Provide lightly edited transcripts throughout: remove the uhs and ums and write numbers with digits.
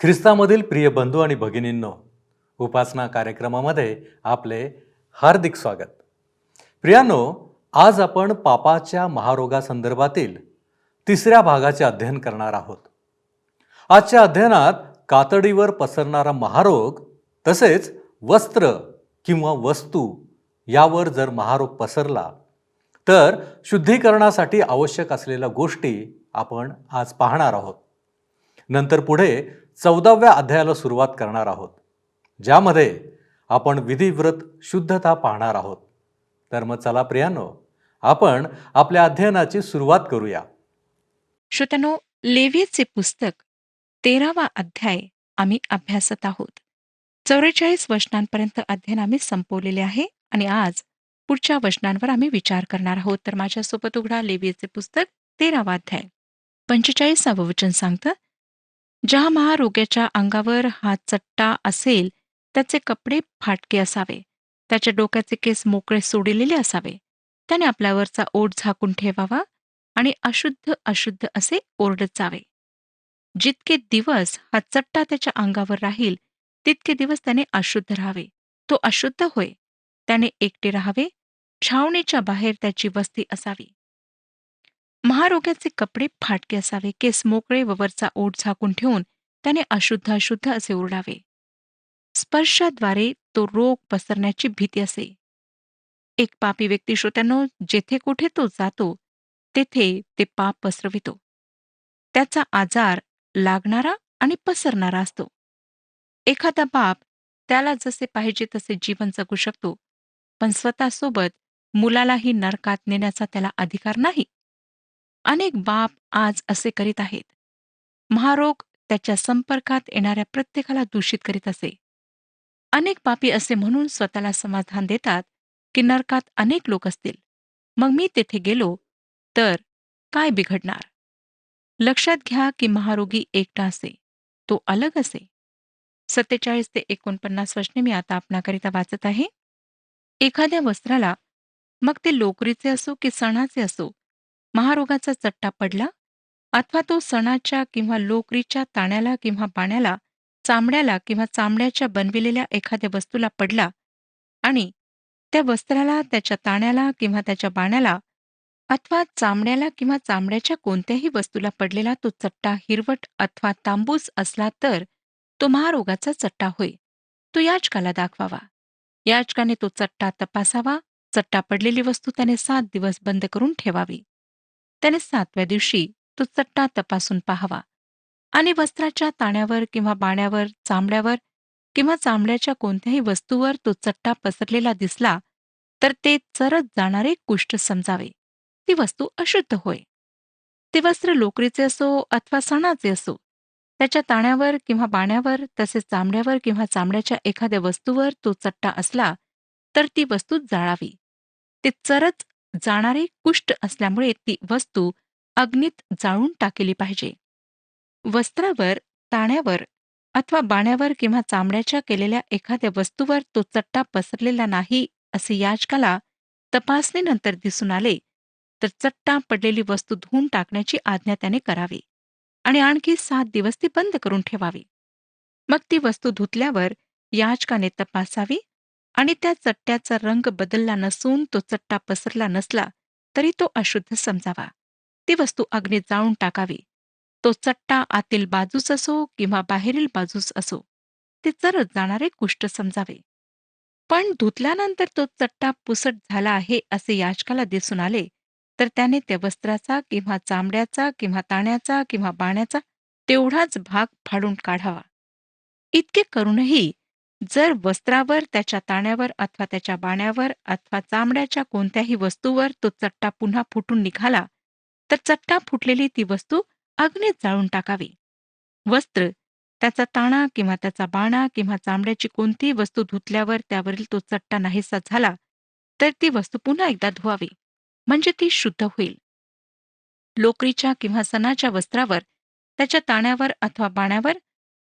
ख्रिस्तामधील प्रिय बंधू आणि भगिनींनो, उपासना कार्यक्रमामध्ये आपले हार्दिक स्वागत. प्रियांनो, आज आपण पापाच्या महारोगासंदर्भातील तिसऱ्या भागाचे अध्ययन करणार आहोत. आजच्या अध्ययनात कातडीवर पसरणारा महारोग तसेच वस्त्र किंवा वस्तू यावर जर महारोग पसरला तर शुद्धीकरणासाठी आवश्यक असलेल्या गोष्टी आपण आज पाहणार आहोत. नंतर पुढे 14व्या अध्यायाला सुरुवात करणार आहोत, ज्यामध्ये आपण विधिव्रत शुद्धता पाहणार आहोत. तर मग चला प्रियांनो, आपण आपल्या अध्ययनाची सुरुवात करूया. श्रोत्यानो, लेवीचे पुस्तक 13वा अध्याय आम्ही अभ्यासत आहोत. 44 वचनांपर्यंत अध्ययन आम्ही संपवलेले आहे आणि आज पुढच्या वचनांवर आम्ही विचार करणार आहोत. तर माझ्यासोबत उघडा लेवीचे पुस्तक 13वा अध्याय. 45वे वचन सांगतं, ज्या महारोग्याच्या अंगावर हा चट्टा असेल त्याचे कपडे फाटके असावे, त्याच्या डोक्याचे केस मोकळे सोडलेले असावे, त्याने आपल्यावरचा ओठ झाकून ठेवावा आणि अशुद्ध अशुद्ध असे ओरडत जावे. जितके दिवस हा चट्टा त्याच्या अंगावर राहील तितके दिवस त्याने अशुद्ध राहावे, तो अशुद्ध होय. त्याने एकटे राहावे, छावणीच्या बाहेर त्याची वस्ती असावी. महारोग्याचे कपडे फाटके असावे, केस मोकळे व वरचा ओठ झाकून ठेवून त्याने अशुद्ध अशुद्ध असे ओरडावे. स्पर्शाद्वारे तो रोग पसरण्याची भीती असे. एक पापी व्यक्ती, श्रोत्यांनो, जेथे कुठे तो जातो तेथे ते पाप पसरवितो. त्याचा आजार लागणारा आणि पसरणारा असतो. एखादा बाप त्याला जसे पाहिजे तसे जीवन जगू शकतो, पण स्वतःसोबत मुलालाही नरकात नेण्याचा त्याला अधिकार नाही. अनेक बाप आज असे करीत आहेत. महारोग त्याच्या संपर्कात येणाऱ्या प्रत्येकाला दूषित करीत असे. अनेक पापी असे म्हणून स्वतःला समाधान देतात की नरकात अनेक लोक असतील, मग मी तेथे गेलो तर काय बिघडणार. लक्षात घ्या की महारोगी एकटा असे, तो अलग असे. 47 ते 49 वचने मी आता आपणाकरिता वाचत आहे. एखाद्या वस्त्राला, मग ते लोकरीचे असो की सणाचे असो, महारोगाचा चट्टा पडला, अथवा तो सणाच्या किंवा लोकरीच्या ताण्याला किंवा बाण्याला, चामड्याला किंवा चामड्याच्या बनविलेल्या एखाद्या वस्तूला पडला आणि त्या वस्त्राला, त्याच्या ताण्याला किंवा त्याच्या बाण्याला, अथवा चामड्याला किंवा चामड्याच्या कोणत्याही वस्तूला पडलेला तो चट्टा हिरवट अथवा तांबूस असला तर तो महारोगाचा चट्टा होय. तो याजकाला दाखवावा. याजकाने तो चट्टा तपासावा. चट्टा पडलेली वस्तू त्याने 7 दिवस बंद करून ठेवावी. त्याने 7व्या दिवशी तो चट्टा तपासून पाहावा आणि वस्त्राच्या ताण्यावर किंवा बाण्यावर, चामड्यावर किंवा चामड्याच्या कोणत्याही वस्तूवर तो चट्टा पसरलेला दिसला तर ते चरत जाणारे कुष्ठ समजावे. ती वस्तू अशुद्ध होय. ते वस्त्र लोकरीचे असो अथवा सणाचे असो, त्याच्या ताण्यावर किंवा बाण्यावर तसेच चामड्यावर किंवा चामड्याच्या एखाद्या वस्तूवर तो चट्टा असला तर ती वस्तू जाळावी. ते चरत जाणारे कुष्ठ असल्यामुळे ती वस्तू अग्नीत जाळून टाकली पाहिजे. वस्त्रावर, ताण्यावर अथवा बाण्यावर किंवा चामड्याच्या केलेल्या एखाद्या वस्तूवर तो चट्टा पसरलेला नाही असे याजकाला तपासणीनंतर दिसून आले तर चट्टा पडलेली वस्तू धुवून टाकण्याची आज्ञा त्याने करावी आणि आणखी 7 दिवस ती बंद करून ठेवावी. मग ती वस्तू धुतल्यावर याजकाने तपासावी आणि त्या चट्ट्याचा रंग बदलला नसून तो चट्टा पसरला नसला तरी तो अशुद्ध समजावा. ती वस्तू अग्नीत जाळून टाकावी. तो चट्टा आतील बाजूस असो किंवा बाहेरील बाजूस असो, ते चरत जाणारे कुष्ठ समजावे. पण धुतल्यानंतर तो चट्टा पुसट झाला आहे असे याजकाला दिसून आले तर त्याने त्या वस्त्राचा किंवा चामड्याचा किंवा ताण्याचा किंवा बाण्याचा तेवढाच भाग फाडून काढावा. इतके करूनही जर वस्त्रावर, त्याच्या ताण्यावर अथवा त्याच्या बाण्यावर अथवा चामड्याच्या कोणत्याही वस्तूवर तो चट्टा पुन्हा फुटून निघाला तर चट्टा फुटलेली ती वस्तू अग्नीत जाळून टाकावी. वस्त्र, त्याचा ताणा किंवा त्याचा बाणा किंवा चामड्याची कोणतीही वस्तू धुतल्यावर त्यावरील तो चट्टा नाहीसा झाला तर ती वस्तू पुन्हा एकदा धुवावी, म्हणजे ती शुद्ध होईल. लोकरीच्या किंवा सणाच्या वस्त्रावर, त्याच्या ताण्यावर अथवा बाण्यावर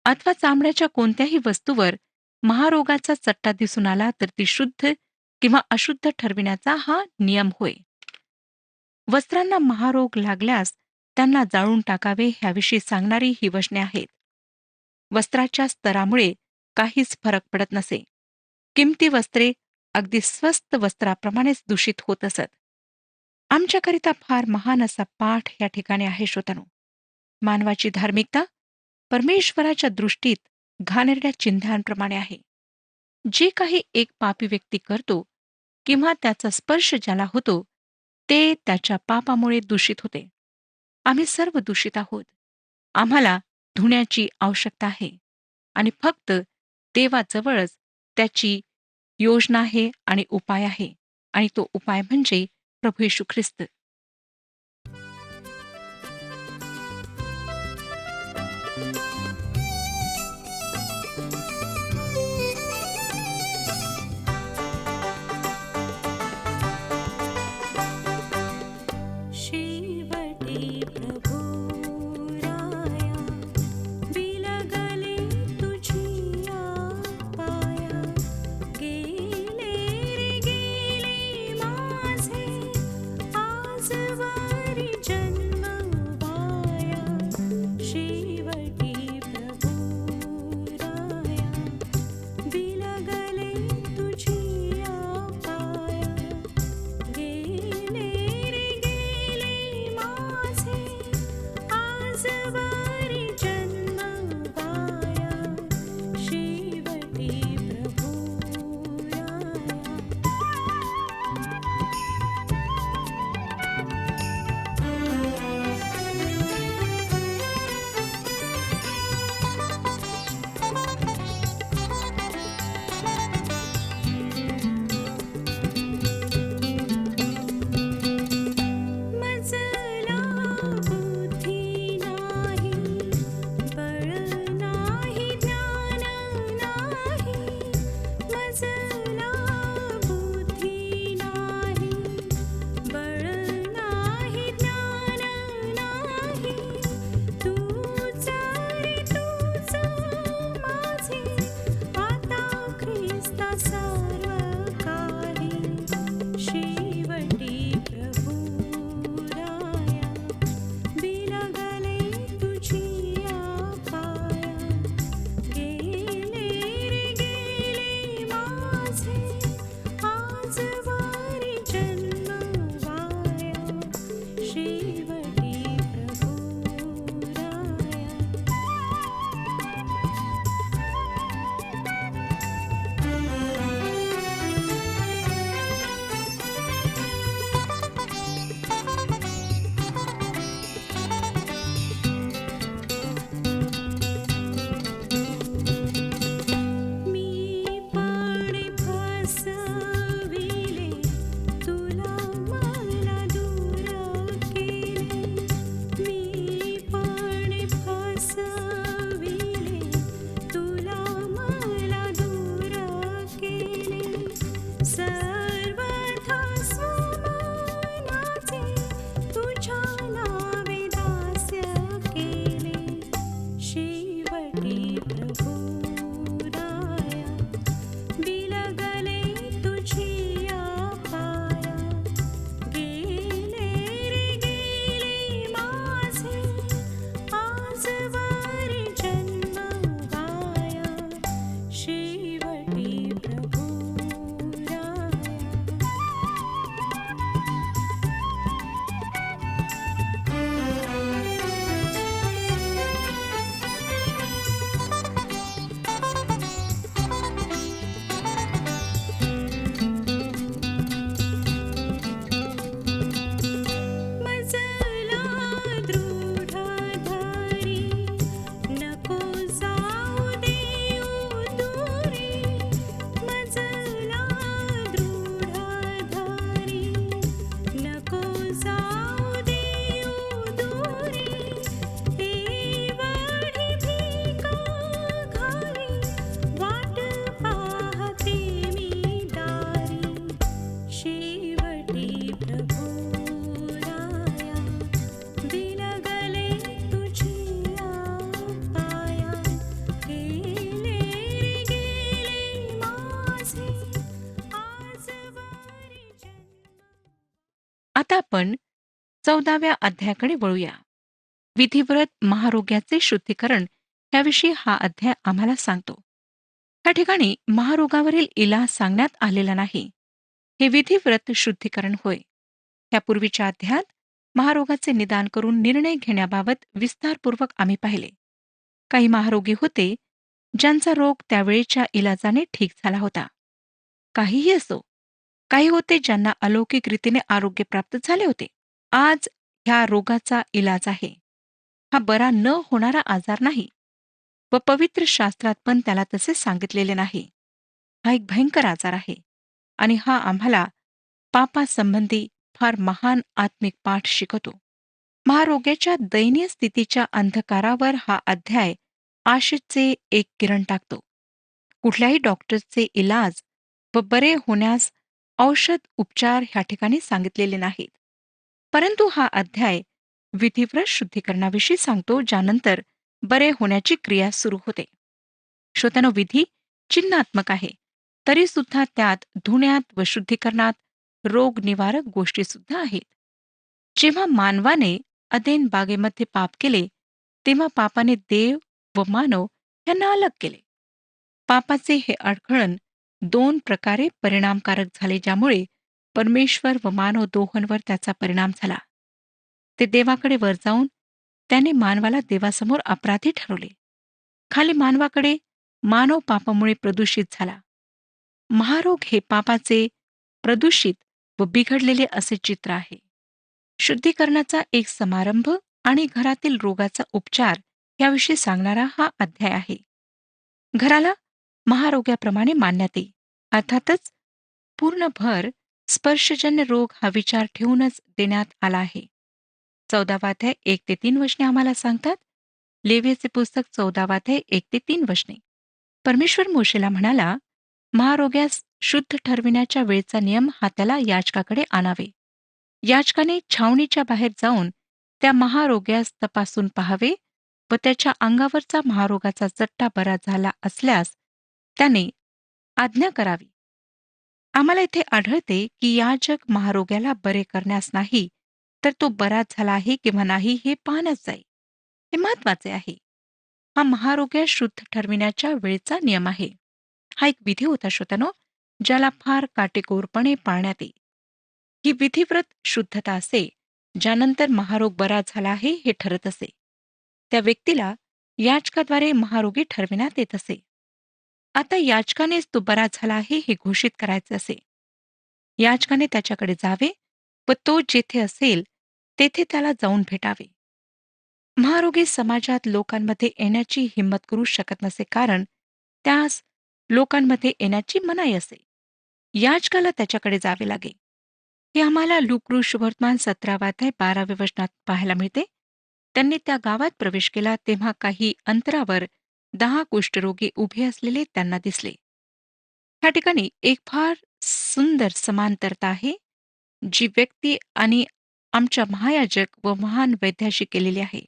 अथवा चामड्याच्या कोणत्याही वस्तूवर महारोगाचा चट्टा दिसून आला तर ती शुद्ध किंवा अशुद्ध ठरविण्याचा हा नियम होय. वस्त्रांना महारोग लागल्यास त्यांना जाळून टाकावे ह्याविषयी सांगणारी ही वचने आहेत. वस्त्राच्या स्तरामुळे काहीच फरक पडत नसे. किमती वस्त्रे अगदी स्वस्त वस्त्राप्रमाणेच दूषित होत असत. आमच्याकरिता फार महान असा पाठ या ठिकाणी आहे श्रोत्यानो. मानवाची धार्मिकता परमेश्वराच्या दृष्टीत घाणेरड्या चिन्हांप्रमाणे आहे. जे काही एक पापी व्यक्ती करतो किंवा त्याचा स्पर्श ज्याला होतो ते त्याच्या पापामुळे दूषित होते. आम्ही सर्व दूषित आहोत. आम्हाला धुण्याची आवश्यकता आहे आणि फक्त देवाजवळच त्याची योजना आहे आणि उपाय आहे, आणि तो उपाय म्हणजे प्रभू येशू ख्रिस्त. शेवटी प्रभु राया बिलगले तुझिया पाया गेले रे गेले माझे आजवारी जन्म वाया शेवटी प्रभु राया बिलगले तुझिया पाया गेले रे गेले माझे आजवारी जन्म वाया शेवटी प्रभु राया मजला बुद्धी नाही बळ नाही ज्ञान नाही मजला बुद्धी नाही बळ नाही ज्ञान नाही तूच रे तूच माझे आता ख्रिस्ता सर्व काही शेवटी प्रभु राया बिलगले तुझिया पाया गेले रे गेले माझे आजवारी जन्म वाया शेवटी प्रभु राया मी पण फसविले तुला मला दूर केले मी पण फसविले तुला मला दूर केले सर्वथा स्वमनाचे तुझ्या नावे दास्य केले शेवटी प्रभु राया बिलगले तुझिया पाया गेले रे गेले माझे आजवारी जन्म वाया शेवटी प्रभु राया मजला दृढ धरी नको जाऊ देऊ दूरी मजला दृढ धरी नको जाऊ देऊ दूरी एवढी भीक घाली वाट पाहते मी दारी शेवटी प्रभु राया बिलगले तुझिया पाया गेले रे गेले माझे आजवारी जन्म आता आपण 14व्या अध्यायाकडे वळूया. विधिव्रत महारोग्याचे शुद्धीकरण याविषयी हा अध्याय आम्हाला सांगतो. या ठिकाणी महारोगावरील इलाज सांगण्यात आलेला नाही. हे विधिव्रत शुद्धीकरण होय. यापूर्वीच्या अध्यायात महारोगाचे निदान करून निर्णय घेण्याबाबत विस्तारपूर्वक आम्ही पाहिले. काही महारोगी होते ज्यांचा रोग त्यावेळेच्या इलाजाने ठीक झाला होता. काहीही असो, काही होते ज्यांना अलौकिक रीतीने आरोग्य प्राप्त झाले होते. आज ह्या रोगाचा इलाज आहे. हा बरा न होणारा आजार नाही व पवित्र शास्त्रात पण त्याला तसे सांगितलेले नाही. हा एक भयंकर आजार आहे आणि हा आम्हाला पापासंबंधी फार महान आत्मिक पाठ शिकवतो. महारोग्याच्या दयनीय स्थितीच्या अंधकारावर हा अध्याय आशेचे एक किरण टाकतो. कुठल्याही डॉक्टरचे इलाज व बरे होण्यास औषध उपचार ह्या ठिकाणी सांगितलेले नाहीत. परंतु हा अध्याय विधिव्रत शुद्धीकरणाविषयी सांगतो, ज्यानंतर बरे होण्याची क्रिया सुरू होते. श्रोत्यानो, विधी चिन्हात्मक आहे, तरी सुद्धा त्यात धुण्यात व शुद्धीकरणात रोगनिवारक गोष्टी सुद्धा आहेत. जेव्हा मानवाने अदेन बागेमध्ये पाप केले, तेव्हा पापाने देव व मानव यांना अलग केले. पापाचे हे अडखळण दोन प्रकारे परिणामकारक झाले, ज्यामुळे परमेश्वर व मानव दोहोंवर त्याचा परिणाम झाला. ते देवाकडे वर जाऊन त्याने मानवाला देवासमोर अपराधी ठरवले. खाली मानवाकडे मानव पापामुळे प्रदूषित झाला. महारोग हे पापाचे प्रदूषित व बिघडलेले असे चित्र आहे. शुद्धीकरणाचा एक समारंभ आणि घरातील रोगाचा उपचार याविषयी सांगणारा हा अध्याय आहे. घराला महारोग्याप्रमाणे मान्यते, अर्थातच पूर्ण भर स्पर्शजन्य रोग हा विचार ठेवूनच देण्यात आला आहे. 14 अध्याय 1 ते 3 वचने आम्हाला सांगतात. लेव्हीचे पुस्तक 14 अध्याय 1 ते 3 वचने. परमेश्वर मोशेला म्हणाला, महारोग्यास शुद्ध ठरविण्याच्या वेळचा नियम हा त्याला याजकाकडे आणावे. याजकाने छावणीच्या बाहेर जाऊन त्या महारोग्यास तपासून पाहावे व त्याच्या अंगावरचा महारोगाचा चट्टा बरा झाला असल्यास त्याने आज्ञा करावी. आम्हाला इथे आढळते की याजक महारोग्याला बरे करण्यास नाही, तर तो बरा झाला आहे किंवा नाही हे पाहण्यास जाई. हे महत्वाचे आहे. हा महारोग्यास शुद्ध ठरविण्याच्या वेळचा नियम आहे. हा एक विधी होता श्रोत्यानो, ज्याला फार काटेकोरपणे पाळण्यात येई. ही विधिव्रत शुद्धता असे, ज्यानंतर महारोग बरा झाला आहे हे ठरत असे. त्या व्यक्तीला याजकाद्वारे महारोगी ठरविण्यात येत असे. आता याजकानेच तो बरा झाला आहे हे घोषित करायचे असे. याजकाने त्याच्याकडे जावे व तो जेथे असेल तेथे त्याला जाऊन भेटावे. महारोगी समाजात लोकांमध्ये येण्याची हिंमत करू शकत नसे, कारण त्यास लोकांमध्ये येण्याची मनाई असे. याजकाला त्याच्याकडे जावे लागे. हे आम्हाला लूक शुभवर्तमान 17 अध्याय 12 वचनात पाहायला मिळते. त्यांनी त्या गावात प्रवेश केला तेव्हा काही अंतरावर 10 कुष्ठरोगी उभे असलेले त्यांना दिसले. ह्या ठिकाणी एक फार सुंदर समांतरता आहे, जी व्यक्ती आणि आमच्या महायाजक व महान वैद्याशी केलेली आहे.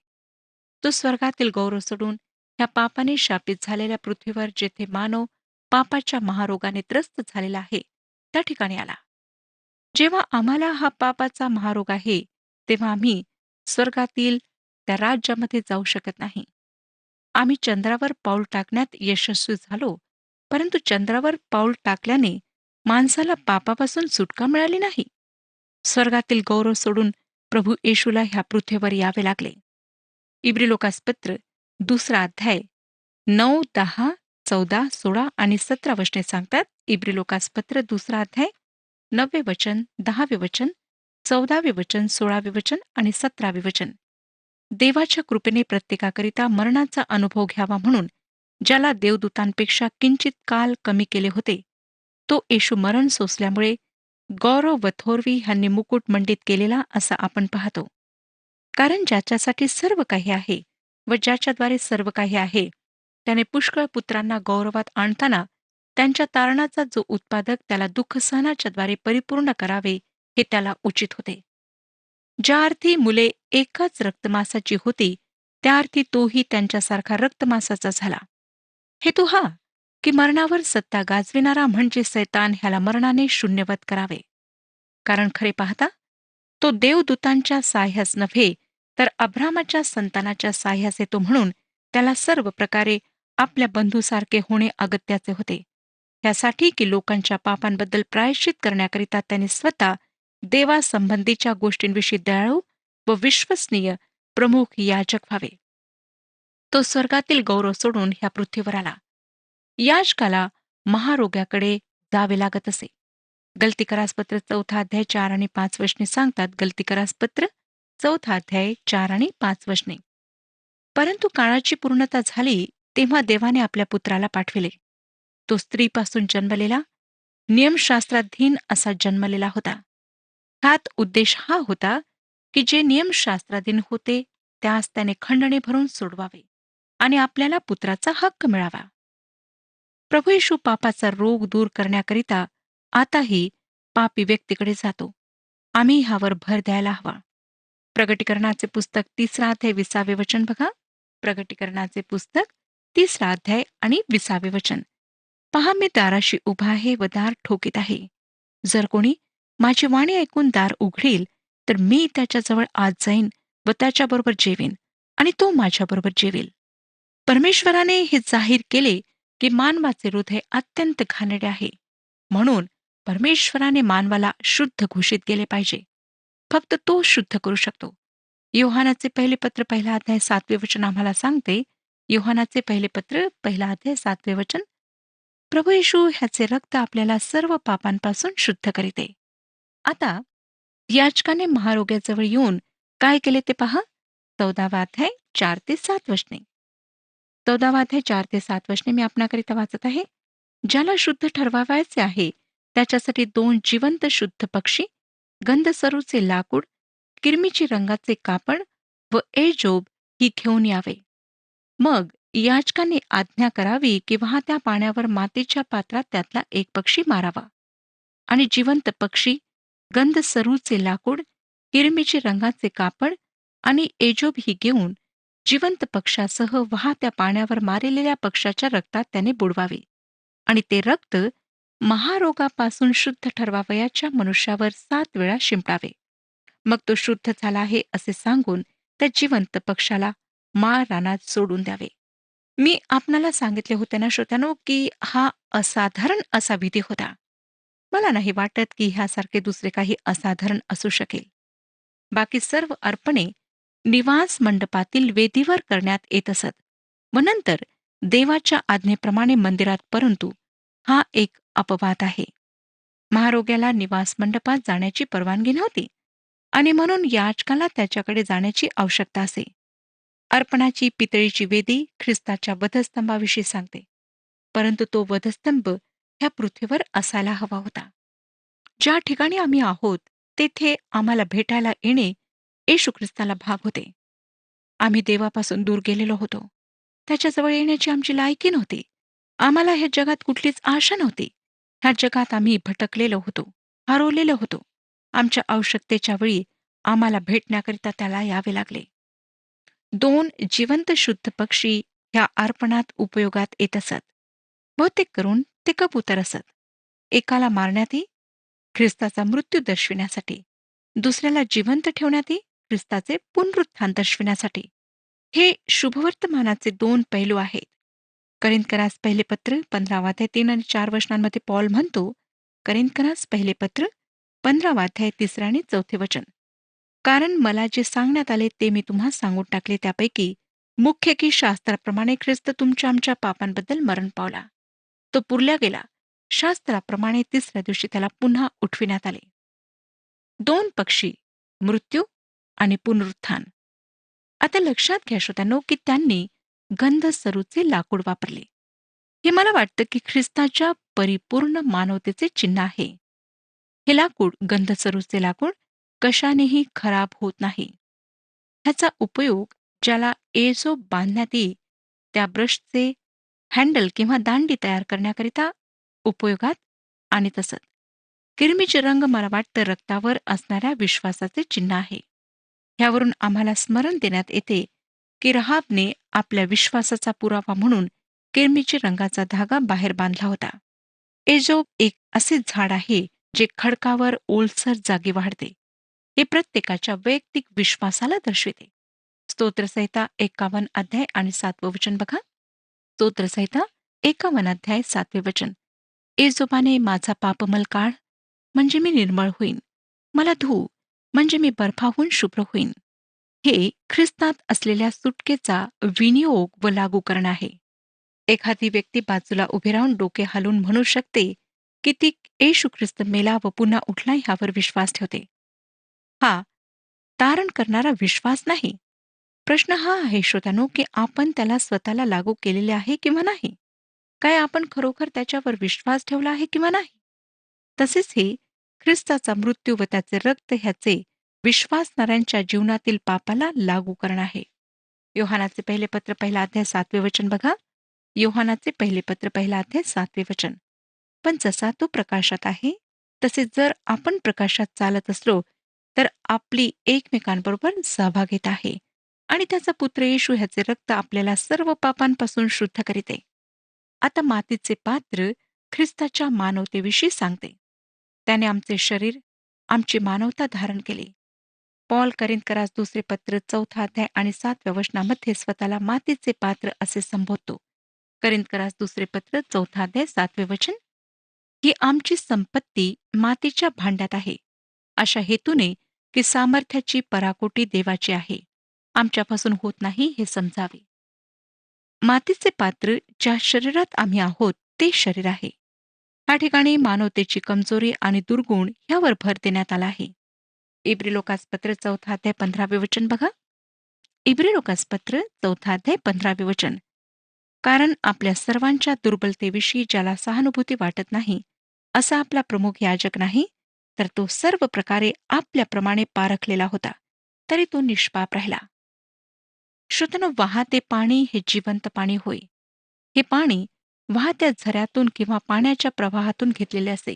तो स्वर्गातील गौरव सोडून ह्या पापाने शापित झालेल्या पृथ्वीवर, जेथे मानव पापाच्या महारोगाने त्रस्त झालेला आहे, त्या ठिकाणी आला. जेव्हा आम्हाला हा पापाचा महारोग आहे, तेव्हा आम्ही स्वर्गातील त्या राज्यामध्ये जाऊ शकत नाही. आम्ही चंद्रावर पाऊल टाकण्यात यशस्वी झालो, परंतु चंद्रावर पाऊल टाकल्याने माणसाला पापापासून सुटका मिळाली नाही. स्वर्गातील गौरव सोडून प्रभू येशूला ह्या पृथ्वीवर यावे लागले. इब्रिलोकासपत्र 2 अध्याय 9, 10, 14, 16 आणि 17 वचने सांगतात. इब्रिलोकासपत्र 2 अध्याय 9 वचन, 10 वचन, 14 वचन, 16 वचन आणि 17 वचन. देवाच्या कृपेने प्रत्येकाकरिता मरणाचा अनुभव घ्यावा म्हणून ज्याला देवदूतांपेक्षा किंचित काल कमी केले होते, तो येशू मरण सोसल्यामुळे गौरव व थोरवी ह्यांनी मुकुट मंडित केलेला असा आपण पाहतो. कारण ज्याच्यासाठी सर्व काही आहे व ज्याच्याद्वारे सर्व काही आहे, त्याने पुष्कळ पुत्रांना गौरवात आणताना त्यांच्या तारणाचा जो उत्पादक त्याला दुःख सहनाच्याद्वारे परिपूर्ण करावे, हे त्याला उचित होते. ज्या अर्थी मुले एकाच रक्तमासाची होती, त्या अर्थी तोही त्यांच्यासारखा रक्तमासाचा झाला. हेतू हा की मरणावर सत्ता गाजविणारा म्हणजे सैतान ह्याला मरणाने शून्यवत करावे. कारण खरे पाहता तो देवदूतांच्या साह्यास नव्हे, तर अब्रामाच्या संतानाच्या साह्यास येतो, म्हणून त्याला सर्व प्रकारे आपल्या बंधूसारखे होणे अगत्याचे होते. यासाठी की लोकांच्या पापांबद्दल प्रायश्चित करण्याकरिता त्याने स्वतः देवासंबंधीच्या गोष्टींविषयी दयाळू व विश्वसनीय प्रमुख याजक व्हावे. तो स्वर्गातील गौरव सोडून ह्या पृथ्वीवर आला. याजकाला महारोग्याकडे जावे लागत असे. गलतीकरासपत्र 4 अध्याय 4 आणि 5 वचने सांगतात. गलतीकरासपत्र 4 अध्याय 4 आणि 5 वचने. परंतु काळाची पूर्णता झाली तेव्हा देवाने आपल्या पुत्राला पाठविले. तो स्त्रीपासून जन्मलेला, नियमशास्त्राधीन असा जन्मलेला होता. ह्यात उद्देश हा होता की जे नियमशास्त्राधीन होते त्यास त्याने खंडणी भरून सोडवावे आणि आपल्याला पुत्राचा हक्क मिळावा. प्रभू येशू पापाचा रोग दूर करण्याकरिता आताही पापी व्यक्तीकडे जातो. आम्ही ह्यावर भर द्यायला हवा. प्रगटीकरणाचे पुस्तक 3 अध्याय 20 वचन बघा. प्रगटीकरणाचे पुस्तक 3 अध्याय आणि 20 वचन. पहा, मी दाराशी उभा आहे व दार ठोकीत आहे. जर कोणी माझी वाणी ऐकून दार उघडील तर मी त्याच्याजवळ आत जाईन व त्याच्याबरोबर जेवीन आणि तो माझ्याबरोबर जेवेल. परमेश्वराने हे जाहीर केले की मानवाचे हृदय अत्यंत घाणेरडे आहे. म्हणून परमेश्वराने मानवाला शुद्ध घोषित केले पाहिजे. फक्त तो शुद्ध करू शकतो. योहानाचे पहिले पत्र 1 अध्याय 7 वचन आम्हाला सांगते. योहानाचे पहिले पत्र 1 अध्याय 7 वचन. प्रभू येशू ह्याचे रक्त आपल्याला सर्व पापांपासून शुद्ध करीते. आता याजकाने महारोग्याजवळ येऊन काय केले ते पहा. 14 अध्याय 4 ते 7 वचने. 14 अध्याय 4 ते 7 वचने मी आपणाकरिता वाचत आहे. ज्याला शुद्ध ठरवायचे आहे त्याच्यासाठी 2 जिवंत शुद्ध पक्षी, गंधसरूचे लाकूड, किरमीची रंगाचे कापड व एजोब ही घेऊन यावे. मग याजकाने आज्ञा करावी की वाहत्या पाण्यावर मातीच्या पात्रात त्यातला एक पक्षी मारावा आणि जिवंत पक्षी, गंधसरूचे लाकूड, किरमीची रंगाचे कापड आणि एजोब ही घेऊन जिवंत पक्षासह वाहत्या पाण्यावर मारलेल्या पक्षाच्या रक्तात त्याने बुडवावे आणि ते रक्त महारोगापासून शुद्ध ठरवावयाच्या मनुष्यावर 7 वेळा शिंपडावे. मग तो शुद्ध झाला आहे असे सांगून त्या जिवंत पक्षाला माळ रानात सोडून द्यावे. मी आपणाला सांगितले होते ना श्रोत्यानो की हा असाधारण असा विधी होता. मला नाही वाटत की ह्यासारखे दुसरे काही असाधारण असू शकेल. बाकी सर्व अर्पणे निवास मंडपातील वेदीवर करण्यात येत असत व नंतर देवाच्या आज्ञेप्रमाणे मंदिरात, परंतु हा एक अपवाद आहे. महारोग्याला निवास मंडपात जाण्याची परवानगी नव्हती आणि म्हणून याजकाला त्याच्याकडे जाण्याची आवश्यकता असे. अर्पणाची पितळीची वेदी ख्रिस्ताच्या वधस्तंभाविषयी सांगते, परंतु तो वधस्तंभ ह्या पृथ्वीवर असायला हवा होता. ज्या ठिकाणी आम्ही आहोत तेथे आम्हाला भेटायला येणे येशू ख्रिस्ताला भाग होते. आम्ही देवापासून दूर गेलेलो होतो. त्याच्याजवळ येण्याची आमची लायकी नव्हती. आम्हाला ह्या जगात कुठलीच आशा नव्हती. ह्या जगात आम्ही भटकलेलो होतो, हरवलेलो होतो. आमच्या आवश्यकतेच्या वेळी आम्हाला भेटण्याकरिता त्याला यावे लागले. 2 जिवंत शुद्ध पक्षी ह्या अर्पणात उपयोगात येत असत. बहुतेक करून ते कबूतर असत. एकाला मारण्यात येई ख्रिस्ताचा मृत्यू दर्शविण्यासाठी, दुसऱ्याला जिवंत ठेवण्यात येई ख्रिस्ताचे पुनरुत्थान दर्शविण्यासाठी. हे शुभवर्तमानाचे 2 पैलू आहेत. करिंथकरास पहिले पत्र 15 अध्याय 3 आणि 4 वचनांमध्ये पॉल म्हणतो. करिंथकरास पहिले पत्र 15 अध्याय 3 आणि 4 वचन. कारण मला जे सांगण्यात आले ते मी तुम्हा सांगून टाकले. त्यापैकी मुख्य की शास्त्राप्रमाणे ख्रिस्त तुमच्या आमच्या पापांबद्दल मरण पावला. तो पुरल्या गेला. शास्त्राप्रमाणे 3ऱ्या दिवशी त्याला पुन्हा उठविण्यात आले. 2 पक्षी, मृत्यू आणि पुनरुत्थान. आता लक्षात घ्या श्रोत्यांनो की त्यांनी गंधसरूचे लाकूड वापरले. हे मला वाटतं की ख्रिस्ताच्या परिपूर्ण मानवतेचे चिन्ह आहे. हे लाकूड, गंधसरूचे लाकूड, कशानेही खराब होत नाही. ह्याचा उपयोग ज्याला एजोब बांधण्यात येईल त्या ब्रशचे हँडल किंवा दांडी तयार करण्याकरिता उपयोगात आणत असत. किरमीचे रंग मला वाटतं रक्तावर असणाऱ्या विश्वासाचे चिन्ह आहे. ह्यावरून आम्हाला स्मरण देण्यात येते की रहाबने आपल्या विश्वासाचा पुरावा म्हणून किरमीच्या रंगाचा धागा बाहेर बांधला होता. एजोब एक असे झाड आहे जे खडकावर ओलसर जागी वाढते. हे प्रत्येकाच्या वैयक्तिक विश्वासाला दर्शविते. स्तोत्रसंहिता 51 अध्याय आणि 7वं वचन बघा. स्तोत्रसंहिता 51 अध्याय 7वे वचन. एजोबाने माझा पापमल काढ, म्हणजे मी निर्मळ होईन. मला धू, म्हणजे मी बर्फाहून शुभ्र होईन. हे ख्रिस्तात असलेल्या सुटकेचा विनियोग व लागू करणं आहे. एखादी व्यक्ती बाजूला उभी राहून डोके हलवून म्हणू शकते की ती येशू ख्रिस्त मेला व पुन्हा उठला ह्यावर विश्वास ठेवते. हा तारण करणारा विश्वास नाही. प्रश्न हा आहे श्रोत्यानो, की आपण त्याला स्वतःला लागू केलेले आहे किंवा नाही. काय आपण खरोखर त्याच्यावर विश्वास ठेवला आहे किंवा नाही. तसेच हे ख्रिस्ताचा मृत्यू व त्याचे रक्त ह्याचे विश्वासणाऱ्यांच्या जीवनातील पापाला लागू करणं आहे. योहानाचे पहिले पत्र पहिला अध्याय 7वे वचन बघा. योहानाचे पहिले पत्र पहिला अध्याय 7वे वचन. पण जसा तो प्रकाशात आहे, तसे जर आपण प्रकाशात चालत असलो तर आपली एकमेकांबरोबर सहभागिता आहे आणि त्याचा पुत्र येशू ह्याचे रक्त आपल्याला सर्व पापांपासून शुद्ध करीते. आता मातीचे पात्र ख्रिस्ताच्या मानवतेविषयी सांगते. त्याने आमचे शरीर, आमची मानवता धारण केली. पॉल करिंथकरास दुसरे पत्र 4 अध्याय आणि 7व्या वचनामध्ये स्वतःला मातीचे पात्र असे संबोधतो. करिंथकरास दुसरे पत्र 4 अध्याय 7वे वचन. ही आमची संपत्ती मातीच्या भांड्यात आहे, अशा हेतूने की सामर्थ्याची पराकोटी देवाची आहे, आमच्यापासून होत नाही हे समजावे. मातीचे पात्र ज्या शरीरात आम्ही आहोत ते शरीर आहे. या ठिकाणी मानवतेची कमजोरी आणि दुर्गुण यावर भर देण्यात आला आहे. इब्री लोकास पत्र 4 अध्याय 15वे वचन बघा. इब्री लोकास पत्र 4 अध्याय 15वे वचन. कारण आपल्या सर्वांच्या दुर्बलतेविषयी ज्याला सहानुभूती वाटत नाही, असा आपला प्रमुख याजक नाही, तर तो सर्व प्रकारे आपल्याप्रमाणे पारखलेला होता, तरी तो निष्पाप राहिला. श्रोत्यानो, वाहते पाणी हे जिवंत पाणी होय. हे पाणी वाहत्या झऱ्यातून किंवा पाण्याच्या प्रवाहातून घेतलेले असे.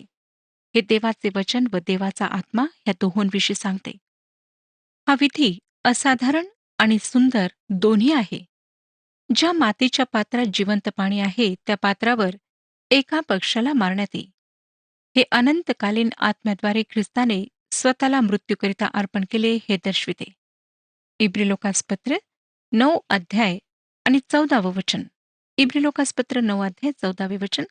हे देवाचे वचन व देवाचा आत्मा या दोहोंविषयी सांगते. हा विधी असाधारण आणि सुंदर दोन्ही आहे. ज्या मातीच्या पात्रात जिवंत पाणी आहे त्या पात्रावर एका पक्षाला मारण्यात येईल. हे अनंतकालीन आत्म्याद्वारे ख्रिस्ताने स्वतःला मृत्यूकरिता अर्पण केले हे दर्शविते. इब्री लोकास पत्र 9 अध्याय आणि 14वं वचन. इब्री लोकास पत्र 9 अध्याय 14वे वचन.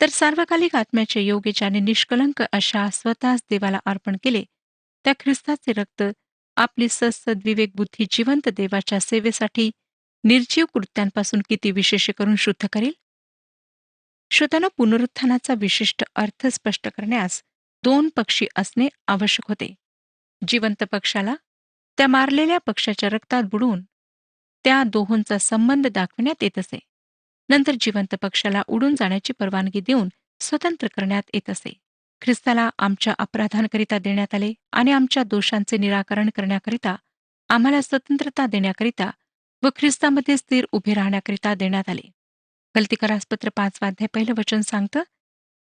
तर सार्वकालिक आत्म्याचे योग्य ज्याने निष्कलंक अशा स्वतःच देवाला अर्पण केले, त्या ख्रिस्ताचे रक्त आपली सद्विवेक बुद्धी जिवंत देवाच्या सेवेसाठी निर्जीव कृत्यांपासून किती विशेष करून शुद्ध करेल. श्रोत्यानो, पुनरुत्थानाचा विशिष्ट अर्थ स्पष्ट करण्यास 2 पक्षी असणे आवश्यक होते. जिवंत पक्षाला त्या मारलेल्या पक्षाच्या रक्तात बुडून त्या दोहोंचा संबंध दाखविण्यात येत असे. नंतर जिवंत पक्षाला उडून जाण्याची परवानगी देऊन स्वतंत्र करण्यात येत असे. ख्रिस्ताला आमच्या अपराधांकरिता देण्यात आले आणि आमच्या दोषांचे निराकरण करण्याकरिता आम्हाला स्वतंत्रता देण्याकरिता व ख्रिस्तामध्ये स्थिर उभे राहण्याकरिता देण्यात आले. गलतीकरास पत्र 5 अध्याय पहिलं वचन सांगतं,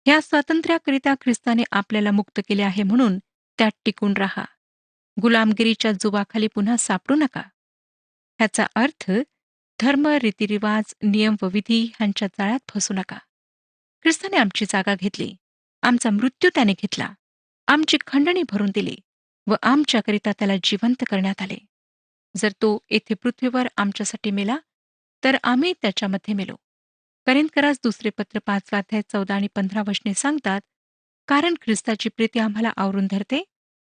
ह्या स्वातंत्र्याकरिता ख्रिस्ताने आपल्याला मुक्त केले आहे, म्हणून त्यात टिकून राहा. गुलामगिरीच्या जुवाखाली पुन्हा सापडू नका. ह्याचा अर्थ धर्म, रीतिरिवाज, नियम व विधी ह्यांच्या जाळ्यात फसू नका. ख्रिस्ताने आमची जागा घेतली. आमचा मृत्यू त्याने घेतला. आमची खंडणी भरून दिली व आमच्याकरिता त्याला जिवंत करण्यात आले. जर तो येथे पृथ्वीवर आमच्यासाठी मेला, तर आम्ही त्याच्यामध्ये मेलो. करिंथकरास दुसरे पत्र 5 अध्याय 14 आणि 15 वचने सांगतात, कारण ख्रिस्ताची प्रीती आम्हाला आवरून धरते.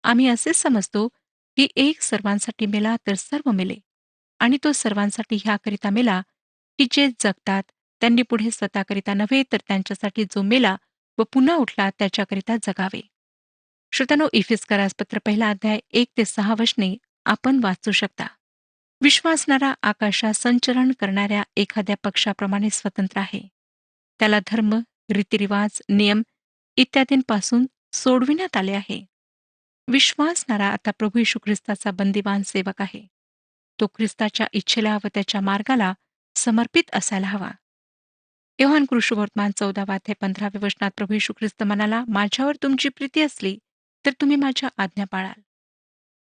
आम्ही असे समजतो की एक सर्वांसाठी मेला तर सर्व मेले, आणि तो सर्वांसाठी ह्याकरिता मेला की जे जगतात त्यांनी पुढे स्वतःकरिता नव्हे, तर त्यांच्यासाठी जो मेला व पुन्हा उठला त्याच्याकरिता जगावे. श्रोत्यानो, इफिसकरास पत्र पहिला अध्याय 1 ते 6 वचने आपण वाचू शकता. विश्वासणारा आकाशात संचरण करणाऱ्या एखाद्या पक्षाप्रमाणे स्वतंत्र आहे. त्याला धर्म, रीतिरिवाज, नियम इत्यादींपासून सोडविण्यात आले आहे. विश्वासणारा आता प्रभू येशू ख्रिस्ताचा बंदिवान सेवक आहे. तो ख्रिस्ताच्या इच्छेला व त्याच्या मार्गाला समर्पित असायला हवा. योहान कृष्णवर्तमान 14 अध्याय 15 वचनात प्रभू येशू ख्रिस्त म्हणाला, माझ्यावर तुमची प्रीती असली तर तुम्ही माझ्या आज्ञा पाळाल.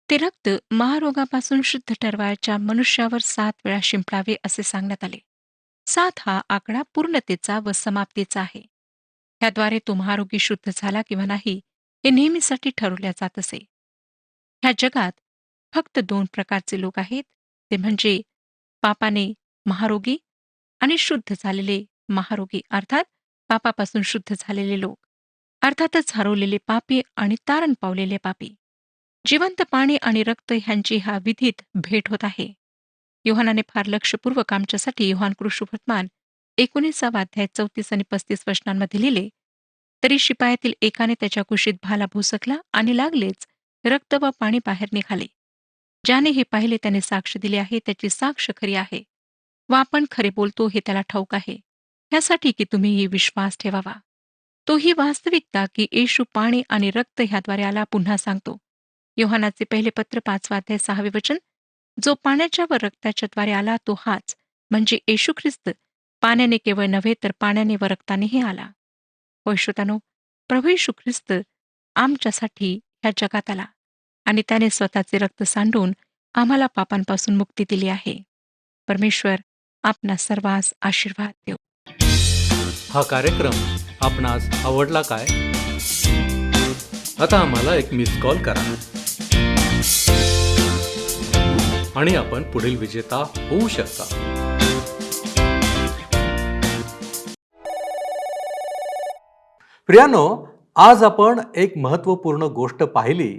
ते रक्त महारोगापासून शुद्ध ठरवायच्या मनुष्यावर 7 वेळा शिंपडावे असे सांगण्यात आले. 7 हा आकडा पूर्णतेचा व समाप्तीचा आहे. ह्याद्वारे तो महारोगी शुद्ध झाला किंवा नाही हे नेहमीसाठी ठरवल्या जात असे. ह्या जगात फक्त 2 प्रकारचे लोक आहेत, ते म्हणजे पापाने महारोगी आणि शुद्ध झालेले महारोगी, अर्थात पापापासून शुद्ध झालेले लोक, अर्थातच हरवलेले पापी आणि तारण पावलेले पापी. जिवंत पाणी आणि रक्त ह्यांची हा विधीत भेट होत आहे. योहानाने फार लक्षपूर्वक आमच्यासाठी योहान कृष्णवर्तमान 19 अध्याय 34 आणि 35 वचनांमध्ये लिहिले, तरी शिपायातील एकाने त्याच्या कुशीत भाला भुसकला आणि लागलेच रक्त व पाणी बाहेर निघाले. ज्याने हे पाहिले त्याने साक्ष दिली आहे, त्याची साक्ष खरी आहे व आपण खरे बोलतो हे त्याला ठाऊक आहे, ह्यासाठी की तुम्हीही विश्वास ठेवावा. तो ही वास्तविकता की येशू पाणी आणि रक्त ह्याद्वारे आला पुन्हा सांगतो. योहानाचे पहिले पत्र 5 अध्याय 6 वचन, जो पाण्याच्या व रक्ताच्या द्वारे आला तो हाच म्हणजे येशू ख्रिस्त, पाण्याने केवळ नव्हे तर पाण्याने व रक्तानेही आला. होय श्रोतानो, प्रभू येशू ख्रिस्त आमच्यासाठी ह्या जगात आला आणि त्याने स्वतःचे रक्त सांडून आम्हाला पापांपासून मुक्ती दिली आहे. परमेश्वर आपणा सर्वांस आशीर्वाद देव. हा कार्यक्रम आपणास आवडला काय? आता आम्हाला एक मिस कॉल करा आणि आपण पुढील विजेता होऊ शकता. प्रियानो, आज आपण एक महत्त्वपूर्ण गोष्ट पाहिली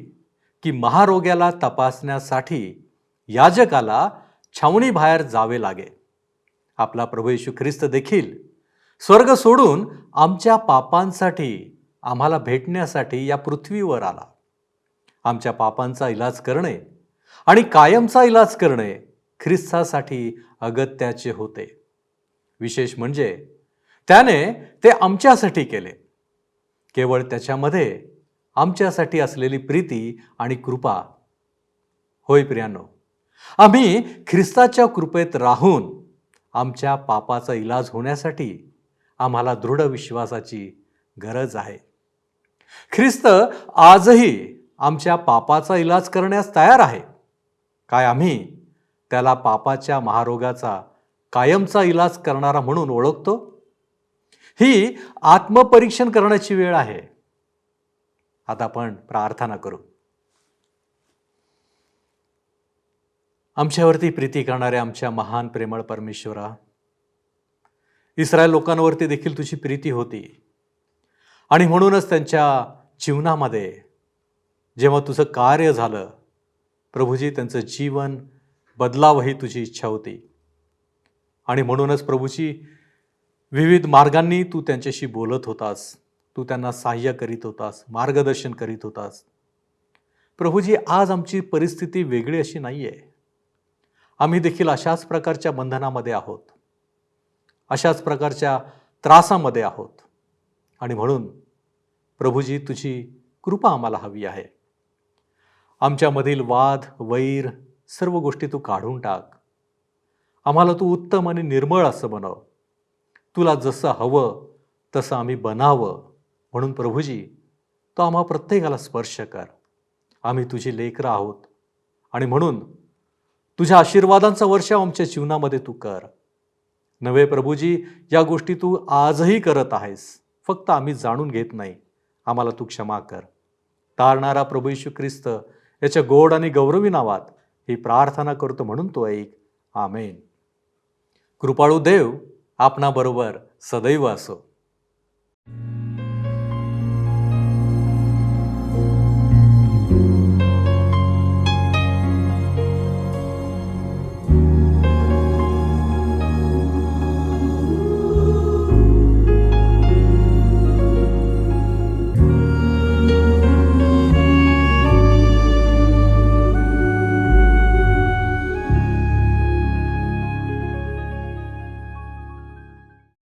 की महारोग्याला तपासण्यासाठी याजकाला छावणी बाहेर जावे लागे. आपला प्रभू येशू ख्रिस्त देखील स्वर्ग सोडून आमच्या पापांसाठी आम्हाला भेटण्यासाठी या पृथ्वीवर आला. आमच्या पापांचा इलाज करणे आणि कायमचा इलाज करणे ख्रिस्तासाठी अगत्याचे होते. विशेष म्हणजे त्याने ते आमच्यासाठी केले. केवळ त्याच्यामध्ये आमच्यासाठी असलेली प्रीती आणि कृपा. होय प्रियांनो, आम्ही ख्रिस्ताच्या कृपेत राहून आमच्या पापाचा इलाज होण्यासाठी आम्हाला दृढ विश्वासाची गरज आहे. ख्रिस्त आजही आमच्या पापाचा इलाज करण्यास तयार आहे. काय आम्ही त्याला पापाच्या महारोगाचा कायमचा इलाज करणारा म्हणून ओळखतो? ही आत्मपरीक्षण करण्याची वेळ आहे. आता आपण प्रार्थना करू. आमच्यावरती प्रीती करणाऱ्या आमच्या महान प्रेमळ परमेश्वरा, इस्रायल लोकांवरती देखील तुझी प्रीती होती आणि म्हणूनच त्यांच्या जीवनामध्ये जेव्हा तुझं कार्य झालं प्रभूजी, त्यांचं जीवन बदलावं ही तुझी इच्छा होती. आणि म्हणूनच प्रभूजी, विविध मार्गांनी तू त्यांच्याशी बोलत होतास, तू त्यांना सहाय्य करीत होतास, मार्गदर्शन करीत होतास. प्रभूजी, आज आमची परिस्थिती वेगळी अशी नाही आहे. आम्ही देखील अशाच प्रकारच्या बंधनामध्ये आहोत, अशाच प्रकारच्या त्रासामध्ये आहोत. आणि म्हणून प्रभूजी, तुझी कृपा आम्हाला हवी आहे. आमच्यामधील वाद, वैर सर्व गोष्टी तू काढून टाक. आम्हाला तू उत्तम आणि निर्मळ असं बनव. तुला जसं हवं तसं आम्ही बनावं म्हणून प्रभूजी, तो आम्हा प्रत्येकाला स्पर्श कर. आम्ही तुझी लेकरं आहोत आणि म्हणून तुझ्या आशीर्वादांचा वर्षाव आमच्या जीवनामध्ये तू कर. नवे प्रभूजी, या गोष्टी तू आजही करत आहेस, फक्त आम्ही जाणून घेत नाही. आम्हाला तू क्षमा कर. तारणारा प्रभू येशू ख्रिस्त याच्या गोड आणि गौरवी नावात ही प्रार्थना करतो म्हणून तो ऐक. आमेन. कृपाळू देव आपणाबरोबर सदैव असो.